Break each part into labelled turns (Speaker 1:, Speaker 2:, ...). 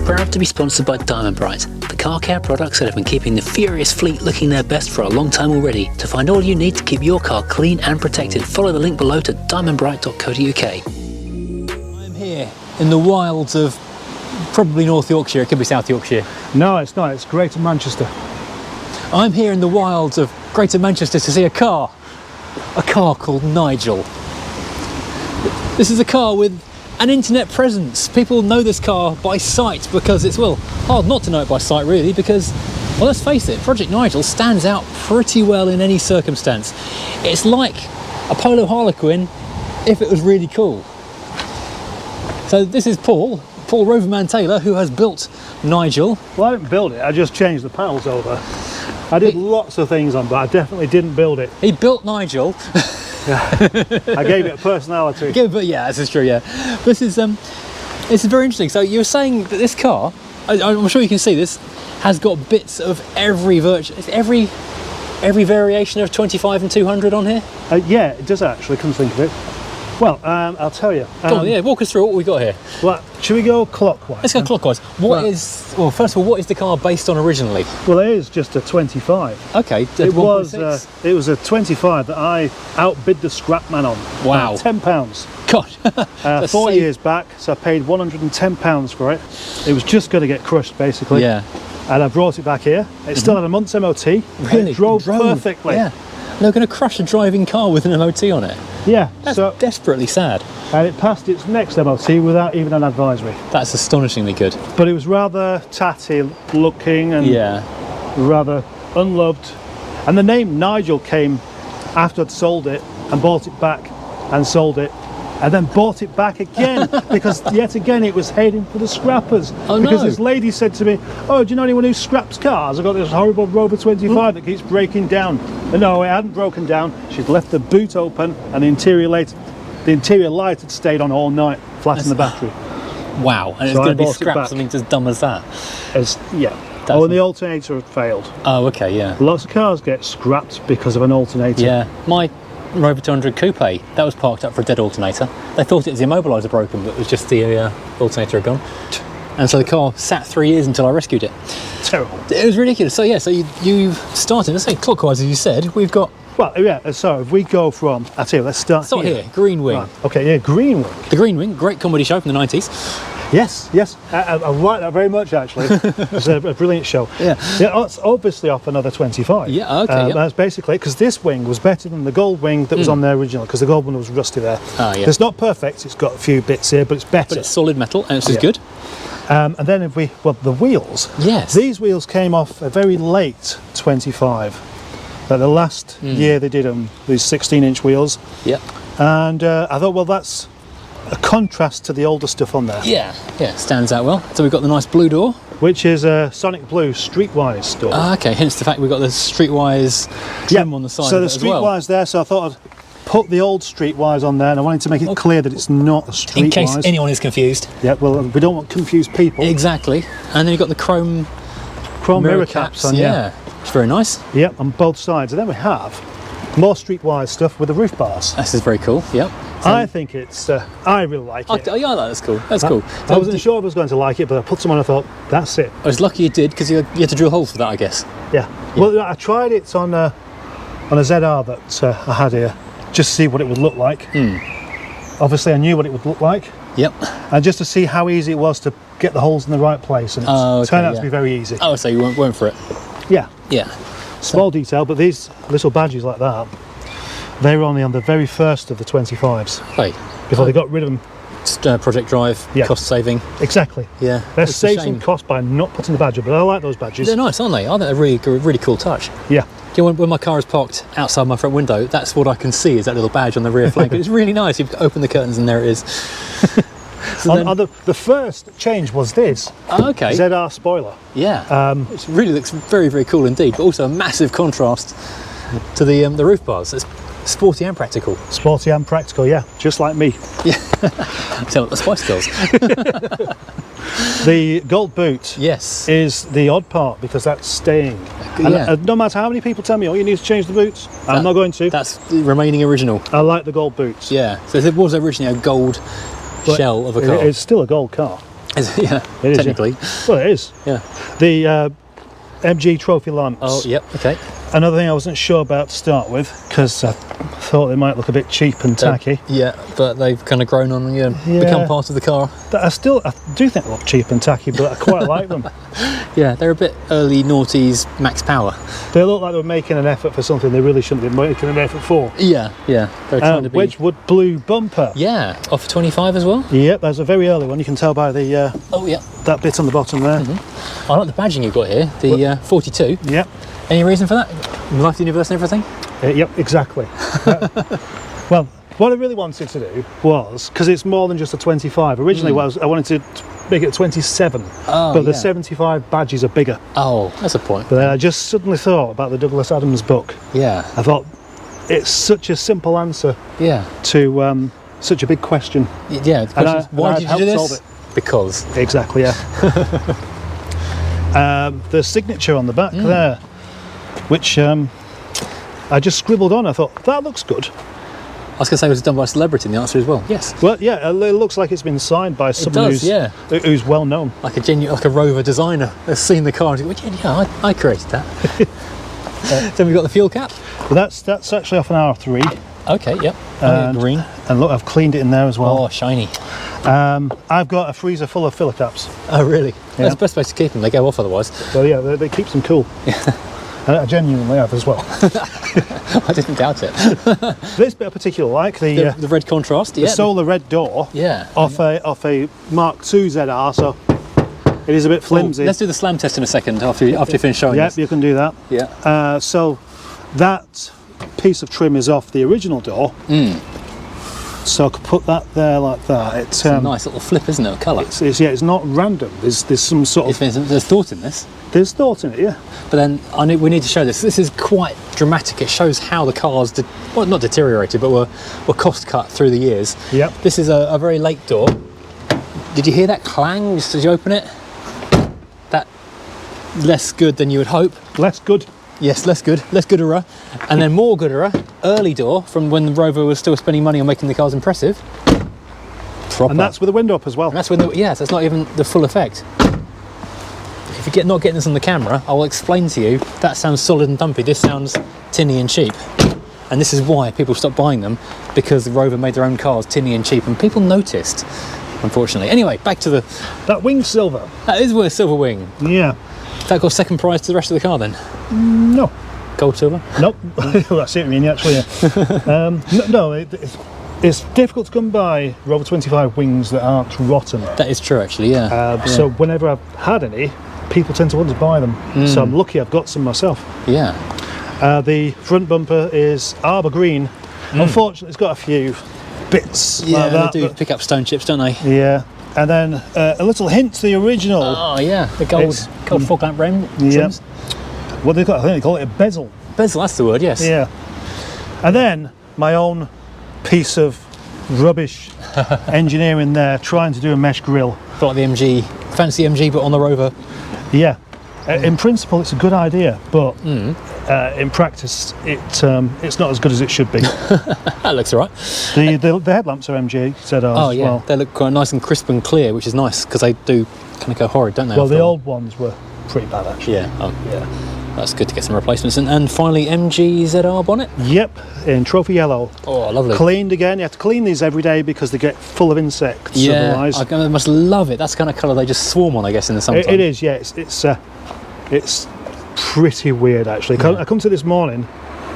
Speaker 1: proud to be sponsored by Diamond Bright, the car care products that have been keeping the furious fleet looking their best for a long time already. To find all you need to keep your car clean and protected, follow the link below to diamondbright.co.uk. I'm here in the wilds of probably North Yorkshire, it could be South Yorkshire.
Speaker 2: No, it's not, it's Greater Manchester.
Speaker 1: I'm here in the wilds of Greater Manchester to see a car called Nigel. This is a car with an internet presence. People know this car by sight because it's, well, hard not to know it by sight really, because, well, let's face it, Project Nigel stands out pretty well in any circumstance. It's like a Polo Harlequin if it was really cool. So this is Paul Rover Man Taylor, who has built Nigel.
Speaker 2: Well, I didn't build it, I just changed the panels over. I did lots of things on, but I definitely didn't build it.
Speaker 1: He built Nigel.
Speaker 2: I gave it a personality.
Speaker 1: Yeah, this is true. Yeah, this is very interesting. So you were saying that this car, I'm sure you can see this, has got bits of every variation of 25 and 200 on here.
Speaker 2: Yeah, it does actually. Come to think of it. Well, I'll tell you.
Speaker 1: Go on, yeah, walk us through what we got here.
Speaker 2: Well, should we go clockwise?
Speaker 1: Let's go clockwise. First of all, what is the car based on originally?
Speaker 2: Well, it is just a 25.
Speaker 1: Okay,
Speaker 2: it was a 25 that I outbid the scrap man on.
Speaker 1: Wow.
Speaker 2: £10.
Speaker 1: God.
Speaker 2: 4 years back, so I paid £110 for it. It was just going to get crushed, basically.
Speaker 1: Yeah.
Speaker 2: And I brought it back here. It still had a month's MOT.
Speaker 1: Really?
Speaker 2: It drove perfectly.
Speaker 1: Yeah. They're going to crush a driving car with an MOT on it.
Speaker 2: Yeah.
Speaker 1: That's desperately sad.
Speaker 2: And it passed its next MOT without even an advisory.
Speaker 1: That's astonishingly good.
Speaker 2: But it was rather tatty looking and rather unloved. And the name Nigel came after I'd sold it and bought it back and sold it. And then bought it back again because yet again it was heading for the scrappers.
Speaker 1: Oh,
Speaker 2: because
Speaker 1: no.
Speaker 2: this lady said to me, "Oh, do you know anyone who scraps cars? I've got this horrible Rover 25 that keeps breaking down." And no, it hadn't broken down. She'd left the boot open and the interior light had stayed on all night, flat in the battery.
Speaker 1: Wow, and it's going to be scrapped something as dumb as that.
Speaker 2: And the alternator had failed.
Speaker 1: Oh, okay, yeah.
Speaker 2: Lots of cars get scrapped because of an alternator.
Speaker 1: Yeah, my Rover 200 Coupe, that was parked up for a dead alternator. They thought it was the immobiliser broken, but it was just the alternator had gone. And so the car sat 3 years until I rescued it.
Speaker 2: Terrible.
Speaker 1: It was ridiculous. So yeah, so you started, let's say clockwise as you said, we've got...
Speaker 2: Well, yeah, so if we go from, I'll tell you, let's start
Speaker 1: here. Green Wing.
Speaker 2: Right. Okay, yeah, Green Wing.
Speaker 1: The Green Wing, great comedy show from the 90s.
Speaker 2: Yes, I like that very much actually. It's a brilliant show. Yeah, it's obviously off another 25.
Speaker 1: Yeah, okay.
Speaker 2: That's basically because this wing was better than the gold wing that was on there originally, because the gold one was rusty there.
Speaker 1: Ah, yeah.
Speaker 2: It's not perfect, it's got a few bits here, but it's better.
Speaker 1: But it's solid metal and it's good.
Speaker 2: And then if we, the wheels.
Speaker 1: Yes.
Speaker 2: These wheels came off a very late 25. Like the last year they did them, these 16-inch wheels.
Speaker 1: Yep.
Speaker 2: And I thought, well, that's a contrast to the older stuff on there.
Speaker 1: Yeah, stands out well. So we've got the nice blue door,
Speaker 2: which is a Sonic Blue Streetwise door.
Speaker 1: Ah, okay. Hence the fact we've got the Streetwise trim on the side.
Speaker 2: So
Speaker 1: of
Speaker 2: the
Speaker 1: it as well.
Speaker 2: Streetwise there. So I thought I'd put the old Streetwise on there, and I wanted to make it clear that it's not a Streetwise.
Speaker 1: In case anyone is confused.
Speaker 2: Yeah. Well, we don't want confused people.
Speaker 1: Exactly. And then you've got the chrome
Speaker 2: mirror caps on.
Speaker 1: Yeah. It's very nice.
Speaker 2: Yep, on both sides. And then we have more Streetwise stuff with the roof bars.
Speaker 1: This is very cool. Yep. So
Speaker 2: I think it's. I really like it.
Speaker 1: Yeah, that's cool. That's cool. So
Speaker 2: I wasn't sure if I was going to like it, but I put some on and I thought, that's it.
Speaker 1: I was lucky you did, because you had to drill holes for that, I guess.
Speaker 2: Yeah. Well, I tried it on a ZR that I had here, just to see what it would look like. Obviously, I knew what it would look like.
Speaker 1: Yep.
Speaker 2: And just to see how easy it was to get the holes in the right place, and it turned out to be very easy.
Speaker 1: Oh, so you went for it?
Speaker 2: Yeah.
Speaker 1: Yeah.
Speaker 2: Small detail, but these little badges like that, they were only on the very first of the 25s.
Speaker 1: Right.
Speaker 2: Before they got rid of them.
Speaker 1: Project Drive, cost saving.
Speaker 2: Exactly.
Speaker 1: Yeah.
Speaker 2: They're saving some cost by not putting the badge up, but I like those badges.
Speaker 1: They're nice, aren't they? I think they're really cool touch.
Speaker 2: Yeah.
Speaker 1: You know, when my car is parked outside my front window, that's what I can see, is that little badge on the rear flank. It's really nice. You open the curtains and there it is.
Speaker 2: So the first change was this.
Speaker 1: Oh, okay.
Speaker 2: ZR spoiler.
Speaker 1: Yeah. It really looks very, very cool indeed, but also a massive contrast to the roof bars. It's sporty and practical.
Speaker 2: Sporty and practical, yeah. Just like me.
Speaker 1: Yeah. Sound like the Spice Girls.
Speaker 2: The gold boot is the odd part, because that's staying. And no matter how many people tell me, oh, you need to change the boots, I'm not going to.
Speaker 1: That's remaining original.
Speaker 2: I like the gold boots.
Speaker 1: Yeah. So it was originally a gold shell of a car.
Speaker 2: It's still a gold car.
Speaker 1: Yeah,
Speaker 2: It is,
Speaker 1: technically.
Speaker 2: Well, it is.
Speaker 1: Yeah.
Speaker 2: The MG trophy lamps.
Speaker 1: Oh, yep, okay.
Speaker 2: Another thing I wasn't sure about to start with, because I thought they might look a bit cheap and tacky.
Speaker 1: Yeah, but they've kind of grown on you, become part of the car.
Speaker 2: I do think they look cheap and tacky, but I quite like them.
Speaker 1: Yeah, they're a bit early noughties max power.
Speaker 2: They look like they were making an effort for something they really shouldn't be making an effort for.
Speaker 1: Yeah, yeah. They're trying to be...
Speaker 2: Wedgwood blue bumper.
Speaker 1: Yeah, off 25 as well.
Speaker 2: Yep, there's a very early one. You can tell by the
Speaker 1: oh yeah,
Speaker 2: that bit on the bottom there.
Speaker 1: I like the badging you've got here. The 42.
Speaker 2: Yep.
Speaker 1: Any reason for that? Life, the universe, and everything.
Speaker 2: Yep, exactly. Well, what I really wanted to do was, because it's more than just a 25. Originally, I wanted to make it a 27, but the 75 badges are bigger.
Speaker 1: Oh, that's a point.
Speaker 2: But then I just suddenly thought about the Douglas Adams book.
Speaker 1: Yeah.
Speaker 2: I thought it's such a simple answer.
Speaker 1: Yeah.
Speaker 2: To such a big question.
Speaker 1: Yeah. The question is, why did you do this?
Speaker 2: Solve it.
Speaker 1: Because.
Speaker 2: Exactly. Yeah. The signature on the back there, which I just scribbled on. I thought that looks good.
Speaker 1: I was going to say, was it done by a celebrity? And the answer is well, yes.
Speaker 2: Well, yeah, it looks like it's been signed by someone who's well known,
Speaker 1: like a Rover designer has seen the car and goes, yeah, I created that. Then we've got the fuel cap.
Speaker 2: Well, that's actually off an R3.
Speaker 1: Okay, yep. Green.
Speaker 2: And look, I've cleaned it in there as well.
Speaker 1: Oh, shiny.
Speaker 2: I've got a freezer full of filler caps.
Speaker 1: Oh, really?
Speaker 2: Yeah.
Speaker 1: That's the best place to keep them. They go off otherwise.
Speaker 2: Well, yeah, they keep them cool. I genuinely have as well.
Speaker 1: I didn't doubt it.
Speaker 2: This bit I particularly like the
Speaker 1: red contrast.
Speaker 2: The solar red door.
Speaker 1: Yeah.
Speaker 2: Off a Mark II ZR, so it is a bit flimsy.
Speaker 1: Let's do the slam test in a second after you finish showing us.
Speaker 2: Yep, you can do that.
Speaker 1: Yeah.
Speaker 2: So that piece of trim is off the original door. So I could put that there like that. It's
Speaker 1: a nice little flip, isn't it? Of colour.
Speaker 2: It's not random. There's some sort of.
Speaker 1: There's thought in this.
Speaker 2: There's thought in it, yeah.
Speaker 1: But then we need to show this. This is quite dramatic. It shows how the cars not deteriorated, but were cost cut through the years.
Speaker 2: Yep.
Speaker 1: This is a very late door. Did you hear that clang just as you open it? That less good than you would hope.
Speaker 2: Less good.
Speaker 1: Yes, less gooder, and then more gooder. Early door from when the Rover was still spending money on making the cars impressive. Proper.
Speaker 2: And that's with the window up as well.
Speaker 1: And that's when so it's not even the full effect. If you're not getting this on the camera, I will explain to you. That sounds solid and thumpy. This sounds tinny and cheap, and this is why people stopped buying them, because the Rover made their own cars tinny and cheap, and people noticed. Unfortunately. Anyway, back to
Speaker 2: that wing silver.
Speaker 1: That is worth silver wing.
Speaker 2: Yeah.
Speaker 1: That got second prize to the rest of the car then?
Speaker 2: No.
Speaker 1: Gold, silver?
Speaker 2: Nope. Well, I see what you mean, actually. Yeah. It's difficult to come by Rover 25 wings that aren't rotten.
Speaker 1: That is true, actually, yeah.
Speaker 2: So whenever I've had any, people tend to want to buy them. So I'm lucky I've got some myself.
Speaker 1: Yeah.
Speaker 2: The front bumper is arbor green. Unfortunately, it's got a few bits like that.
Speaker 1: They do pick up stone chips, don't they?
Speaker 2: Yeah. And then a little hint to the original.
Speaker 1: Oh yeah, the gold fog lamp rim trims.
Speaker 2: What they call, I think they call it a bezel.
Speaker 1: Bezel, that's the word, yes.
Speaker 2: Yeah. And then my own piece of rubbish engineering there, trying to do a mesh grille.
Speaker 1: Like the MG, fancy MG, but on the Rover.
Speaker 2: Yeah. In principle, it's a good idea, but in practice, it's not as good as it should be.
Speaker 1: That looks all right.
Speaker 2: The headlamps are MG ZRs as well.
Speaker 1: They look quite nice and crisp and clear, which is nice, because they do kind of go horrid, don't they?
Speaker 2: Well, the old ones were pretty bad, actually.
Speaker 1: Yeah. That's good to get some replacements. And finally, MG ZR bonnet?
Speaker 2: Yep, in trophy yellow.
Speaker 1: Oh, lovely.
Speaker 2: Cleaned again. You have to clean these every day because they get full of insects.
Speaker 1: Yeah,
Speaker 2: otherwise.
Speaker 1: I must love it. That's the kind of colour they just swarm on, I guess, in the summertime.
Speaker 2: It is, yeah. It's pretty weird, actually. I come to this morning,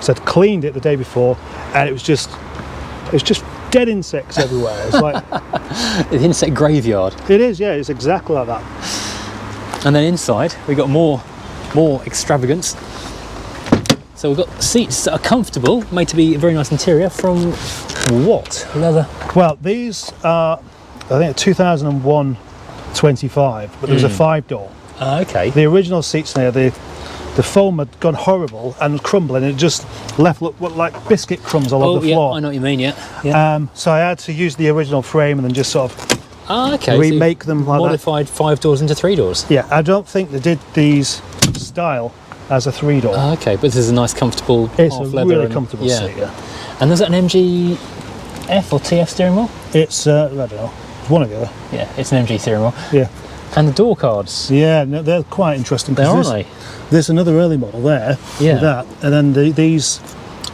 Speaker 2: so I'd cleaned it the day before, and it's just dead insects everywhere. It's like
Speaker 1: the insect graveyard.
Speaker 2: It is, yeah. It's exactly like that.
Speaker 1: And then inside, we got more extravagance. So we've got seats that are comfortable, made to be a very nice interior. From what leather?
Speaker 2: Well, these are, I think, a 2001 25, but there was a 5-door.
Speaker 1: Okay.
Speaker 2: The original seats there, the foam had gone horrible and crumbling. It just left look like biscuit crumbs all over the floor.
Speaker 1: I know what you mean. Yeah.
Speaker 2: So I had to use the original frame and then just sort of remake them like
Speaker 1: modified that. 5 doors into 3 doors.
Speaker 2: Yeah, I don't think they did these style as a 3-door.
Speaker 1: Okay, but this is a nice, comfortable.
Speaker 2: It's
Speaker 1: half
Speaker 2: a
Speaker 1: leather
Speaker 2: really comfortable seat. Yeah.
Speaker 1: And there's an MG F or TF steering wheel.
Speaker 2: It's I don't know. One or the other.
Speaker 1: Yeah, it's an MG steering wheel.
Speaker 2: Yeah.
Speaker 1: And the door cards.
Speaker 2: Yeah, no, they're quite interesting.
Speaker 1: They are, aren't they?
Speaker 2: There's another early model there.
Speaker 1: Yeah.
Speaker 2: With that, and then these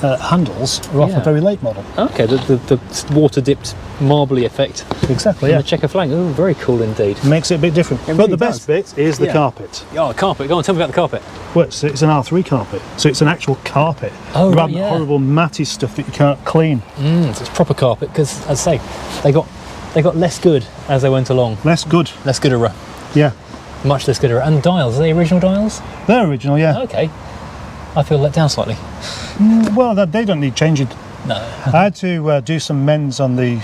Speaker 2: handles are off a very late model.
Speaker 1: Okay, the water-dipped marbly effect.
Speaker 2: Exactly,
Speaker 1: and
Speaker 2: yeah.
Speaker 1: the checker flag. Oh, very cool indeed.
Speaker 2: Makes it a bit different.
Speaker 1: It
Speaker 2: But
Speaker 1: really
Speaker 2: the best bit is the carpet.
Speaker 1: Oh, the carpet. Go on, tell me about the carpet.
Speaker 2: Well, it's an R3 carpet, so it's an actual carpet.
Speaker 1: Oh,
Speaker 2: rather
Speaker 1: right,
Speaker 2: than horrible matty stuff that you can't clean.
Speaker 1: So it's proper carpet because, as I say, they got less good as they went along.
Speaker 2: Less good.
Speaker 1: Less gooder.
Speaker 2: Yeah.
Speaker 1: Much less gooder. And dials, are they original dials?
Speaker 2: They're original, yeah.
Speaker 1: Okay. I feel let down slightly.
Speaker 2: Well, they don't need changing.
Speaker 1: No.
Speaker 2: I had to do some mends on the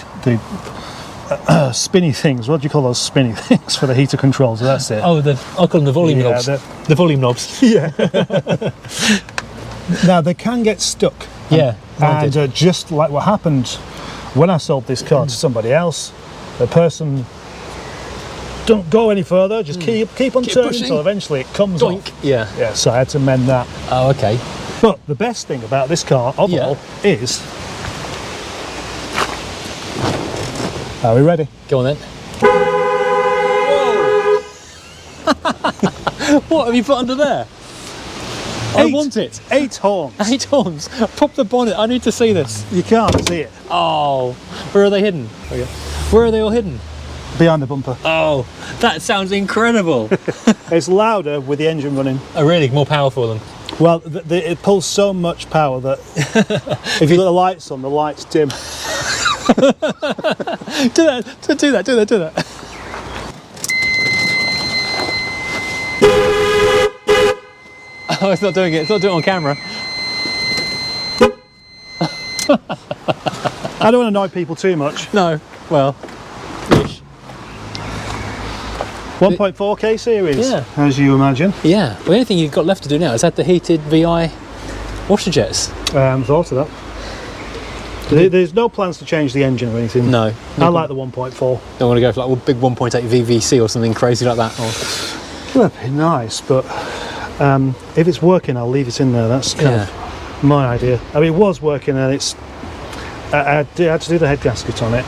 Speaker 2: spinny things. What do you call those spinny things for the heater controls? That's it.
Speaker 1: Oh, I'll call them the volume knobs. The volume knobs.
Speaker 2: Yeah. Now, they can get stuck.
Speaker 1: Yeah.
Speaker 2: And just like what happened when I sold this car to somebody else, the person don't go any further, just keep on turning
Speaker 1: pushing.
Speaker 2: until eventually it comes
Speaker 1: Doink.
Speaker 2: off.
Speaker 1: Yeah.
Speaker 2: Yeah, so I had to mend that.
Speaker 1: Oh, okay.
Speaker 2: But the best thing about this car, overall, is... Are we ready?
Speaker 1: Go on then. Whoa! What have you put under there? I want it.
Speaker 2: 8 horns.
Speaker 1: 8 horns. Pop the bonnet. I need to see this.
Speaker 2: You can't see it.
Speaker 1: Oh, where are they hidden? Where are they all hidden?
Speaker 2: Behind the bumper.
Speaker 1: Oh, that sounds incredible.
Speaker 2: It's louder with the engine running.
Speaker 1: Oh, really? More powerful than?
Speaker 2: Well, it pulls so much power that if you got the lights on, the lights dim.
Speaker 1: Do that. Oh, it's not doing it. It's not doing it on camera.
Speaker 2: I don't want to annoy people too much.
Speaker 1: No. Well, ish.
Speaker 2: 1.4K series,
Speaker 1: Yeah.
Speaker 2: as you imagine.
Speaker 1: Yeah. Well, the only thing you've got left to do now is add the heated VI washer jets.
Speaker 2: Thought of that. There's no plans to change the engine or anything.
Speaker 1: No.
Speaker 2: I like the 1.4.
Speaker 1: Don't want to go for like a big 1.8 VVC or something crazy like that. Or...
Speaker 2: Well, that'd be nice, but if it's working, I'll leave it in there. That's kind of my idea. I mean, it was working, and I had to do the head gasket on it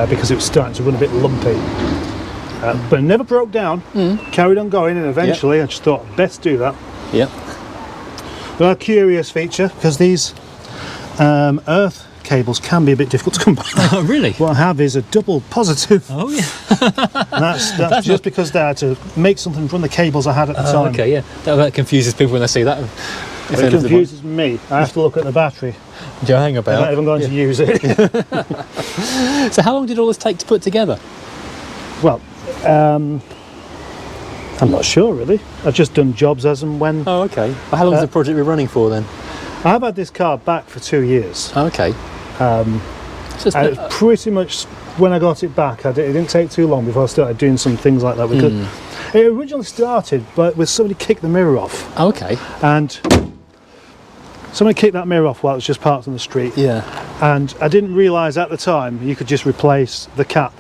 Speaker 2: because it was starting to run a bit lumpy. But it never broke down. Carried on going, and eventually I just thought I'd best do that.
Speaker 1: Yep.
Speaker 2: But a curious feature, because these earth cables can be a bit difficult to come by.
Speaker 1: Oh, really?
Speaker 2: What I have is a double positive.
Speaker 1: Oh, yeah.
Speaker 2: And that's just because they had to make something from the cables I had at the time.
Speaker 1: Okay, yeah. That confuses people when they see that.
Speaker 2: It confuses me. I have to look at the battery.
Speaker 1: Do you hang about?
Speaker 2: I'm not even going to use it.
Speaker 1: So how long did all this take to put together?
Speaker 2: Well, I'm not sure really. I've just done jobs as and when.
Speaker 1: Oh, okay. Well, how long has the project been running for then?
Speaker 2: I've had this car back for 2 years.
Speaker 1: Oh, okay.
Speaker 2: And it was pretty much when I got it back. It didn't take too long before I started doing some things like that. It originally started with somebody kicked the mirror off.
Speaker 1: Oh, okay.
Speaker 2: And somebody kicked that mirror off while it was just parked on the street.
Speaker 1: Yeah.
Speaker 2: And I didn't realise at the time you could just replace the cap.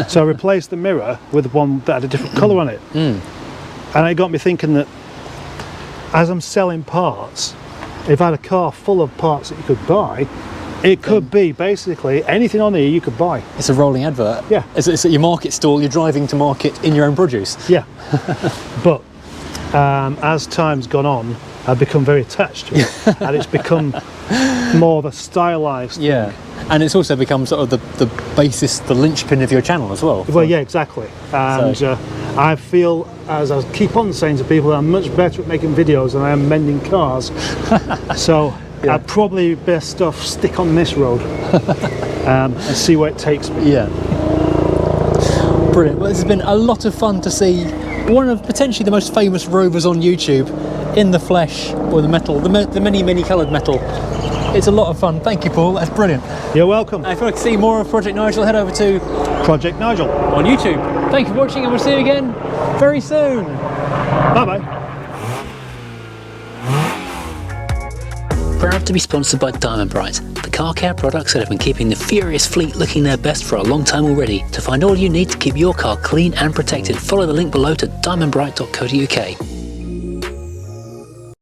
Speaker 2: So I replaced the mirror with one that had a different colour on it. And it got me thinking that as I'm selling parts, if I had a car full of parts that you could buy, it could be basically anything on here you could buy. It's
Speaker 1: a rolling advert.
Speaker 2: Yeah.
Speaker 1: It's at your market stall, you're driving to market in your own produce.
Speaker 2: Yeah. But as time's gone on, I've become very attached to it. And it's become more of a stylised thing.
Speaker 1: And it's also become sort of the basis, the linchpin of your channel as well.
Speaker 2: Well, yeah, exactly. And I feel, as I keep on saying to people, I'm much better at making videos than I am mending cars. So I'd probably best off stick on this road and see where it takes me.
Speaker 1: Yeah. Brilliant. Well, this has been a lot of fun to see one of potentially the most famous Rovers on YouTube in the flesh, or the metal, the many coloured metal. It's a lot of fun. Thank you, Paul. That's brilliant.
Speaker 2: You're welcome.
Speaker 1: And if you want to see more of Project Nigel, head over to
Speaker 2: Project Nigel
Speaker 1: on YouTube. Thank you for watching, and we'll see you again very soon.
Speaker 2: Bye-bye.
Speaker 3: Proud to be sponsored by Diamond Bright, the car care products that have been keeping the furious fleet looking their best for a long time already. To find all you need to keep your car clean and protected, follow the link below to diamondbright.co.uk.